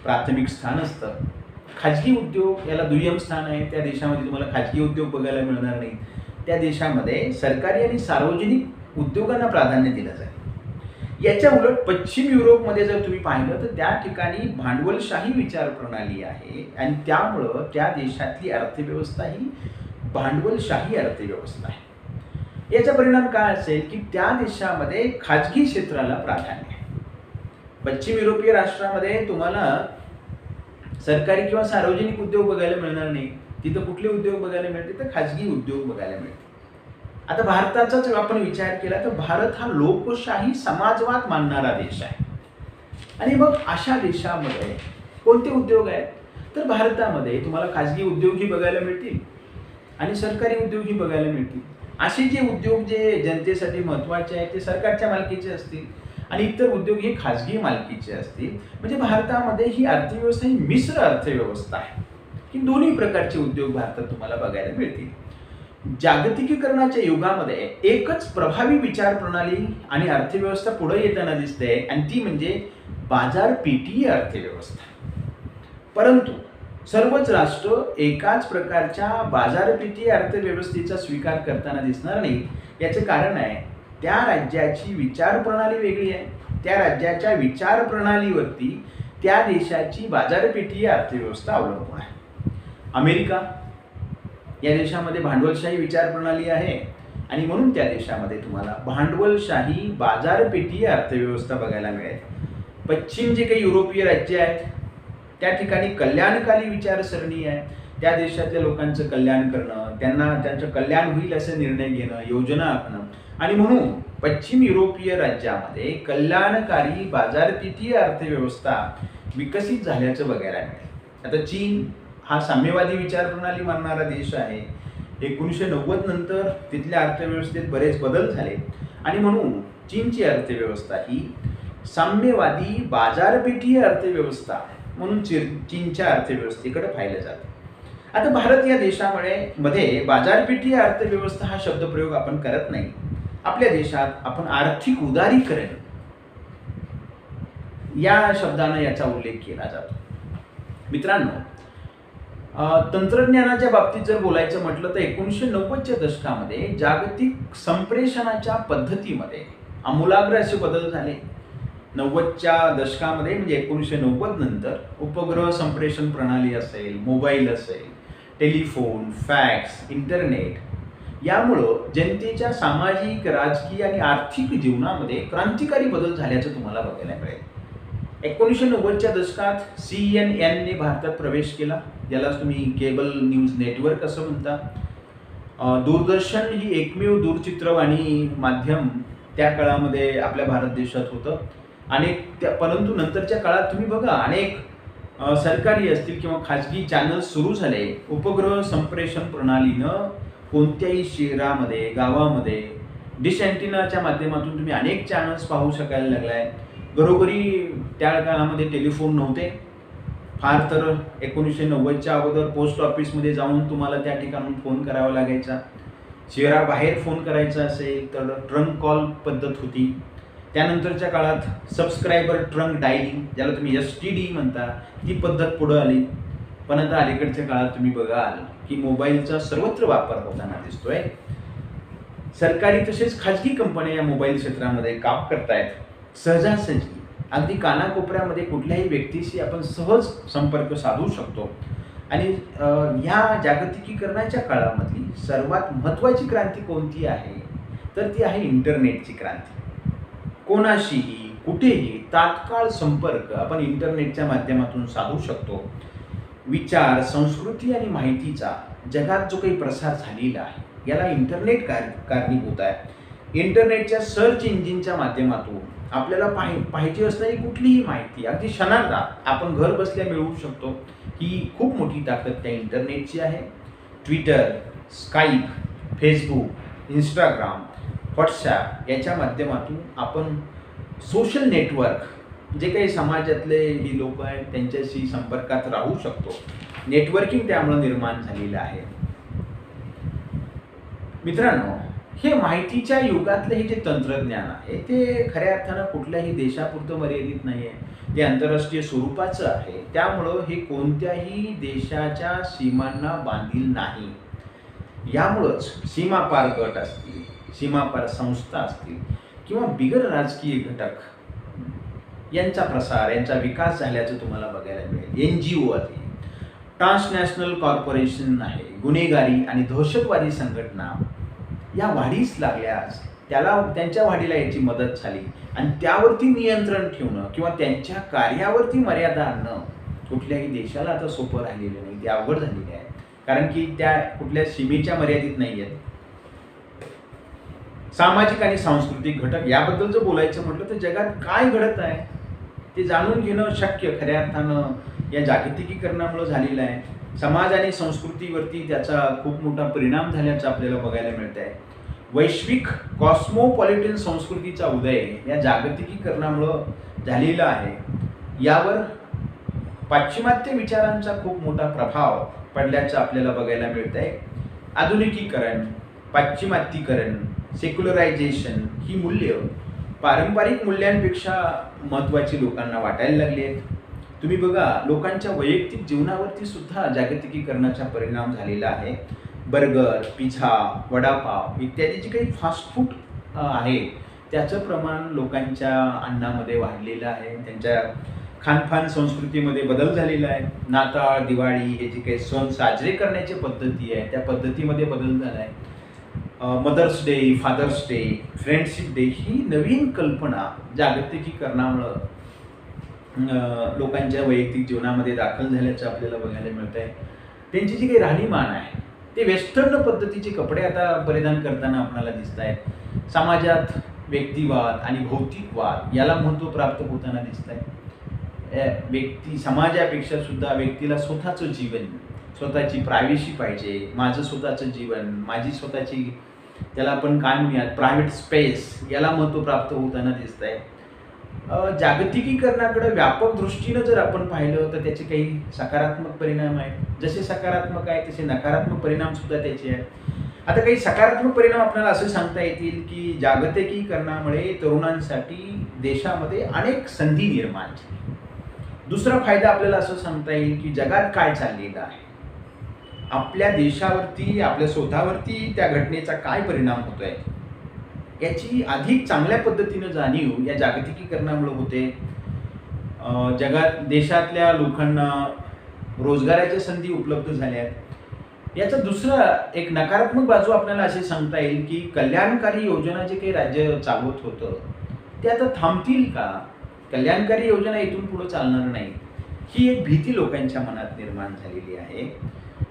प्राथमिक स्थान असतं. खाजगी उद्योग याला दुय्यम स्थान आहे. त्या देशामध्ये तुम्हाला खाजगी उद्योग बघायला मिळणार नाही. त्या देशामध्ये सरकारी आणि सार्वजनिक उद्योगांना प्राधान्य दिलं जाईल. याच्या उलट पश्चिम युरोपमध्ये जर तुम्ही पाहिलं तर त्या ठिकाणी भांडवलशाही विचार प्रणाली आहे आणि त्यामुळं त्या देशातली अर्थव्यवस्था ही भांडवलशाही अर्थव्यवस्था आहे. याचा परिणाम काय असेल की त्या देशामध्ये खाजगी क्षेत्राला प्राधान्य आहे. पश्चिम युरोपीय राष्ट्रामध्ये तुम्हाला सरकारी किंवा सार्वजनिक उद्योग बघायला मिळणार नाही. तिथं कुठले उद्योग बघायला मिळते, तर खाजगी उद्योग बघायला मिळते. आता भारताचाच आपण विचार केला तर भारत हा लोकशाही समाजवाद मानणारा देश आहे. आणि मग अशा देशामध्ये कोणते उद्योग आहेत, तर भारतामध्ये तुम्हाला खाजगी उद्योगही बघायला मिळतील आणि सरकारी उद्योगही बघायला मिळतील. असे जे उद्योग जे जनतेसाठी महत्त्वाचे आहेत ते सरकारच्या मालकीचे असतील आणि इतर उद्योग हे खाजगी मालकीचे असतील. म्हणजे भारतामध्ये ही अर्थव्यवस्था ही मिश्र अर्थव्यवस्था आहे की दोन्ही प्रकारचे उद्योग भारतात तुम्हाला बघायला मिळतील. जागतिकीकरणाच्या युगामध्ये एकच प्रभावी विचार प्रणाली आणि अर्थव्यवस्था पुढे येताना दिसते आणि ती म्हणजे बाजारपेठीय अर्थव्यवस्था. परंतु सर्वच राष्ट्र एकाच प्रकारच्या बाजारपेठीय अर्थव्यवस्थेचा स्वीकार करताना दिसणार नाही. याचं कारण आहे त्या राज्याची विचार प्रणाली वेगळी आहे. त्या राज्याच्या विचार प्रणालीवरती त्या देशाची बाजारपेठीय अर्थव्यवस्था अवलंबून आहे. अमेरिका या देशामध्ये भांडवलशाही विचार प्रणाली आहे आणि म्हणून त्या देशामध्ये तुम्हाला भांडवलशाही बाजारपेठीय अर्थव्यवस्था बघायला मिळेल. पश्चिम जे काही युरोपीय राज्य आहेत त्या ठिकाणी कल्याणकारी विचारसरणी आहे. त्या देशातल्या लोकांचं कल्याण करणं, त्यांचं कल्याण होईल असे निर्णय घेणं, योजना आखणं आणि म्हणून पश्चिम युरोपीय राज्यामध्ये कल्याणकारी बाजारपेठीय अर्थव्यवस्था विकसित झाल्याचं बघायला मिळेल. आता चीन हा साम्यवादी विचार प्रणाली मानणारा देश आहे. 1990 नंतर तिथल्या अर्थव्यवस्थेत बरेच बदल झाले आणि म्हणून चीनची अर्थव्यवस्था ही साम्यवादी बाजारपेठीय अर्थव्यवस्था म्हणून चीनच्या अर्थव्यवस्थेकडे पाहिलं जातं. आता भारत या देशामध्ये बाजारपेठीय अर्थव्यवस्था हा शब्दप्रयोग आपण करत नाही. आपल्या देशात आपण आर्थिक उदारीकरण या शब्दानं याचा उल्लेख केला जातो. मित्रांनो, तंत्रज्ञानाच्या बाबतीत जर बोलायचं म्हटलं तर 1990च्या दशकामध्ये जागतिक संप्रेषणाच्या पद्धतीमध्ये आमूलाग्र असे बदल झाले. 90च्या दशकामध्ये म्हणजे 1990 नंतर उपग्रह संप्रेषण प्रणाली असेल, मोबाईल असेल, टेलिफोन, फॅक्स, इंटरनेट यामुळं जनतेच्या सामाजिक, राजकीय आणि आर्थिक जीवनामध्ये क्रांतिकारी बदल झाल्याचं तुम्हाला बघायला मिळेल. 1990च्या दशकात CNN ने भारतात प्रवेश केला, ज्याला तुम्ही केबल न्यूज नेटवर्क असं म्हणता. दूरदर्शन ही एकमेव दूरचित्रवाणी माध्यम त्या काळामध्ये आपल्या भारत देशात होतं. परंतु नंतरच्या काळात तुम्ही बघा अनेक सरकारी असतील किंवा खाजगी चॅनल्स सुरू झाले. उपग्रह संप्रेषण प्रणालीनं कोणत्याही शहरामध्ये, गावामध्ये डिश अँटिनाच्या माध्यमातून तुम्ही अनेक चॅनल्स पाहू शकायला लागलाय. घरोघरी त्या काळामध्ये टेलिफोन नव्हते. फार तर 1990च्या अगोदर पोस्ट ऑफिसमध्ये जाऊन तुम्हाला त्या ठिकाणून फोन करावा लागायचा. शहराबाहेर फोन करायचा असेल तर ट्रंक कॉल पद्धत होती. त्यानंतरच्या काळात सबस्क्रायबर ट्रंक डायलिंग, ज्याला तुम्ही STD म्हणता, ती पद्धत पुढं आली. पण आता अलीकडच्या काळात तुम्ही बघाल की मोबाईलचा सर्वत्र वापर होताना दिसतोय. सरकारी तसेच खाजगी कंपन्या या मोबाईल क्षेत्रामध्ये काम करतायत. सहजासहजी अगदी कानाकोपऱ्यामध्ये कुठल्याही व्यक्तीशी आपण सहज संपर्क साधू शकतो. आणि ह्या जागतिकीकरणाच्या काळामधली सर्वात महत्त्वाची क्रांती कोणती आहे तर ती आहे इंटरनेटची क्रांती. कोणाशीही कुठेही तात्काळ संपर्क आपण इंटरनेटच्या माध्यमातून साधू शकतो. विचार, संस्कृती आणि माहितीचा जगात जो काही प्रसार झालेला आहे याला इंटरनेट कारणीभूत आहे. इंटरनेटच्या सर्च इंजिनच्या माध्यमातून आपल्याला पाहिजे असणारी कुठलीही माहिती अगदी क्षणार्धात आपण घर बसल्या मिळवू शकतो. ही खूप मोठी ताकद त्या इंटरनेटची आहे. Twitter, Skype, Facebook, Instagram, WhatsApp याच्या माध्यमातून आपण सोशल नेटवर्क जे काही समाजातले ही लोक आहेत त्यांच्याशी संपर्कात राहू शकतो. नेटवर्किंग त्यामुळे निर्माण झालेलं आहे. मित्रांनो, हे माहितीच्या युगातलं हे जे तंत्रज्ञान आहे ते खऱ्या अर्थानं कुठल्याही देशापुरतं मर्यादित नाही आहे. ते आंतरराष्ट्रीय स्वरूपाचं आहे. त्यामुळं हे कोणत्याही देशाच्या सीमांना बांधील नाही. यामुळंच सीमापार गट असतील, सीमापार संस्था असतील किंवा बिगर राजकीय घटक यांचा प्रसार, यांचा विकास झाल्याचं तुम्हाला बघायला मिळेल. NGO आहे, ट्रान्सनॅशनल कॉर्पोरेशन आहे, गुन्हेगारी आणि दहशतवादी संघटना या वाढीस लागल्यास त्यांच्या वाढीला याची मदत झाली. आणि त्यावरती नियंत्रण ठेवणं किंवा त्यांच्या कार्यावरती मर्यादा आणणं कुठल्याही देशाला आता सोपं राहिलेलं नाही. ते अवघड झालेले आहे, कारण की त्या कुठल्या सीमेच्या मर्यादित नाही आहेत. सामाजिक आणि सांस्कृतिक घटक याबद्दल जर बोलायचं म्हटलं तर जगात काय घडत आहे ते जाणून घेणं शक्य खऱ्या अर्थानं या जागतिकीकरणामुळे झालेलं आहे. समाज आणि संस्कृतीवरती त्याचा खूप मोठा परिणाम झाल्याचं आपल्याला बघायला मिळत आहे. वैश्विक कॉस्मोपॉलिटन संस्कृतीचा उदय या जागतिकीकरणामुळं झालेला आहे. यावर पाश्चिमात्य विचारांचा खूप मोठा प्रभाव पडल्याचं आपल्याला बघायला मिळत आहे. आधुनिकीकरण, पाश्चिमात्यीकरण, सेक्युलरायझेशन ही मूल्य पारंपरिक मूल्यांपेक्षा महत्त्वाची लोकांना वाटायला लागली आहेत. तुम्ही बघा, लोकांच्या वैयक्तिक जीवनावरती सुद्धा जागतिकीकरणाचा परिणाम झालेला आहे. बर्गर, पिझ्झा, वडापाव इत्यादी जे काही फास्ट फूड आहे त्याचं प्रमाण लोकांच्या अन्नामध्ये वाढलेलं आहे. त्यांच्या खानपान संस्कृतीमध्ये बदल झालेला आहे. नाताळ, दिवाळी हे जे काही सण साजरे करण्याची पद्धती आहे त्या पद्धतीमध्ये बदल झाला आहे. Mother's day, father's day, friendship day ही नवीन कल्पना जागतिकीकरणामुळं लोकांच्या वैयक्तिक जीवनामध्ये दाखल झाल्याचं आपल्याला बघायला मिळत आहे. त्यांची जी काही राहणीमान आहे ते वेस्टर्न पद्धतीचे कपडे आता परिधान करताना आपल्याला दिसत आहेत. समाजात व्यक्तिवाद आणि भौतिकवाद याला महत्त्व प्राप्त होताना दिसत आहे. समाजापेक्षा सुद्धा व्यक्तीला स्वतःचं जीवन, स्वतःची प्रायव्हसी पाहिजे. माझं स्वतःचं जीवन, माझी स्वतःची, त्याला आपण काय म्हणूयात, प्रायव्हेट स्पेस याला महत्त्व प्राप्त होताना दिसत आहे. जागतिकीकरणाकडे व्यापक दृष्टीनं जर आपण पाहिलं तर त्याचे काही सकारात्मक परिणाम आहेत. जसे सकारात्मक आहे तसे नकारात्मक परिणाम सुद्धा त्याचे आहेत. आता काही सकारात्मक परिणाम आपल्याला असे सांगता येतील की जागतिकीकरणामुळे तरुणांसाठी देशामध्ये अनेक संधी निर्माण झाली. दुसरा फायदा आपल्याला असं सांगता येईल की जगात काय चाललेलं आहे, आपल्या देशावरती, आपल्या स्वतःवरती त्या घटनेचा काय परिणाम होतोय याची अधिक चांगल्या पद्धतीनं जाणीव या जागतिकीकरणामुळे होते. जगात देशातल्या लोकांना रोजगाराच्या संधी उपलब्ध झाल्या आहेत. याचा दुसरा एक नकारात्मक बाजू आपल्याला असे सांगता येईल की कल्याणकारी योजना जे काही राज्य चालवत होतं ते आता थांबतील का, कल्याणकारी योजना इथून पुढे चालणार नाही, ही एक भीती लोकांच्या मनात निर्माण झालेली आहे.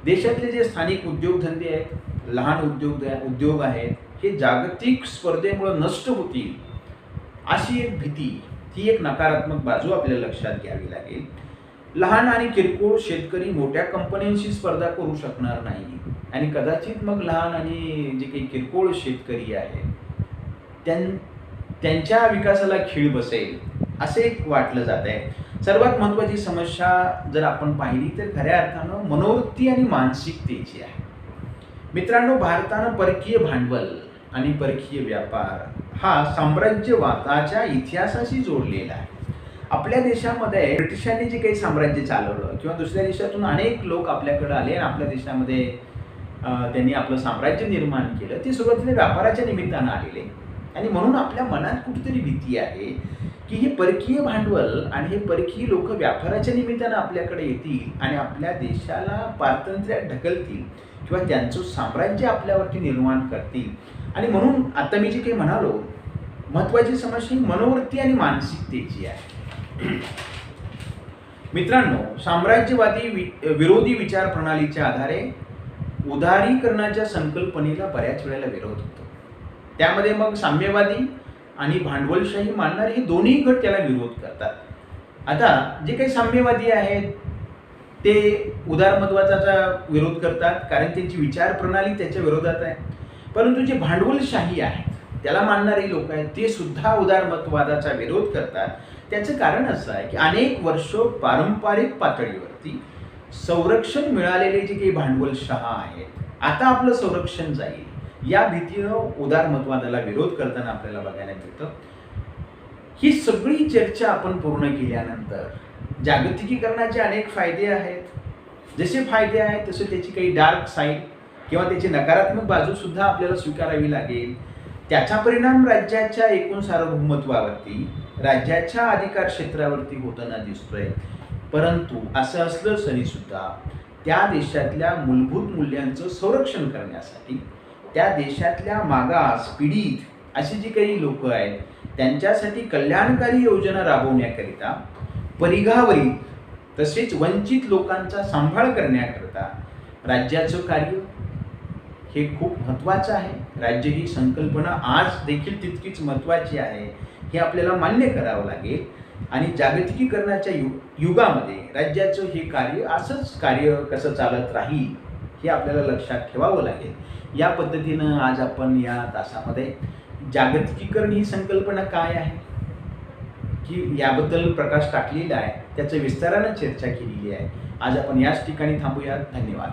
देशातले जे स्थानिक उद्योगधंदे आहेत, लहान उद्योग आहेत, हे जागतिक स्पर्धेमुळे नष्ट होतील अशी एक भीती, ही एक नकारात्मक बाजू आपल्याला लक्षात घ्यावी लागेल. लहान आणि किरकोळ शेतकरी मोठ्या कंपन्यांशी स्पर्धा करू शकणार नाही आणि कदाचित मग लहान आणि जे काही किरकोळ शेतकरी आहेत त्यांच्या विकासाला खीळ बसेल असे एक वाटलं जात आहे. सर्वात महत्त्वाची समस्या जर आपण पाहिली तर खऱ्या अर्थानं मनोवृत्ती आणि मानसिकतेची आहे. मित्रांनो, भारतानं परकीय भांडवल आणि परकीय व्यापार हा साम्राज्यवादाच्या इतिहासाशी जोडलेला आहे. आपल्या देशामध्ये ब्रिटिशांनी जे काही साम्राज्य चालवलं किंवा दुसऱ्या देशातून अनेक लोक आपल्याकडे आले आणि आपल्या देशामध्ये त्यांनी आपलं साम्राज्य निर्माण केलं, ते सुरुवातीला व्यापाराच्या निमित्तानं आलेले आणि म्हणून आपल्या मनात कुठेतरी भीती आहे की हे परकीय भांडवल आणि हे परकीय लोक व्यापाराच्या निमित्तानं आपल्याकडे येतील आणि आपल्या देशाला पारतंत्र्यात ढकलतील किंवा त्यांचं साम्राज्य आपल्यावरती निर्माण करतील. आणि म्हणून आता मी जे काही म्हणालो, महत्त्वाची समस्या ही मनोवृत्ती आणि मानसिकतेची आहे. मित्रांनो, साम्राज्यवादी विरोधी विचार प्रणालीच्या आधारे उदारीकरणाच्या संकल्पनेला बऱ्याच वेळेला विरोध होतो. त्यामध्ये मग साम्यवादी आणि भांडवलशाही मानणारे हे दोन्ही गट त्याला विरोध करतात. आता जे काही साम्यवादी आहेत ते उदारमतवादाचा विरोध करतात कारण त्यांची विचार प्रणाली त्याच्या विरोधात आहे. परंतु जे भांडवलशाही आहेत त्याला मानणारे लोक आहेत ते सुद्धा उदारमतवादाचा विरोध करतात. त्याचं कारण असं आहे की अनेक वर्ष पारंपरिक पातळीवरती संरक्षण मिळालेले जे काही भांडवलशाह आहेत, आता आपलं संरक्षण जाईल या भीतीनं उदारमतवादाला विरोध करताना आपल्याला बघायला मिळतं. ही सगळी चर्चा आपण पूर्ण केल्यानंतर जागतिकीकरणाचे अनेक फायदे आहेत. जसे फायदे आहेत तसे त्याची काही डार्क साईड किंवा त्याची नकारात्मक बाजू सुद्धा आपल्याला स्वीकारावी लागेल. त्याचा परिणाम राज्याच्या एकूण सार्वभौमत्वावरती, राज्याच्या अधिकार क्षेत्रावरती होताना दिसतोय. परंतु असं असलं तरी सुद्धा त्या देशातल्या मूलभूत मूल्यांचं संरक्षण करण्यासाठी, त्या देशातल्या मागास पीडित अशी जी काही लोक आहेत त्यांच्यासाठी कल्याणकारी योजना राबवण्याकरिता, परिघावरील तसेच वंचित लोकांचा सांभाळ करण्याकरिता राज्याचं कार्य हे खूप महत्त्वाचं आहे. राज्य ही संकल्पना आज देखील तितकीच महत्त्वाची आहे हे आपल्याला मान्य करावं लागेल. आणि जागतिकीकरणाच्या युगामध्ये राज्याचं हे कार्य असंच कार्य कसं चालत राहील हे आपल्याला लक्षात ठेवावं लागेल. या पद्धतीनं आज आपण या तासामध्ये जागतिकीकरण ही संकल्पना काय आहे की याबद्दल प्रकाश टाकलेला आहे, त्याचं विस्तारानं चर्चा केलेली आहे. आज आपण याच ठिकाणी थांबूयात. धन्यवाद.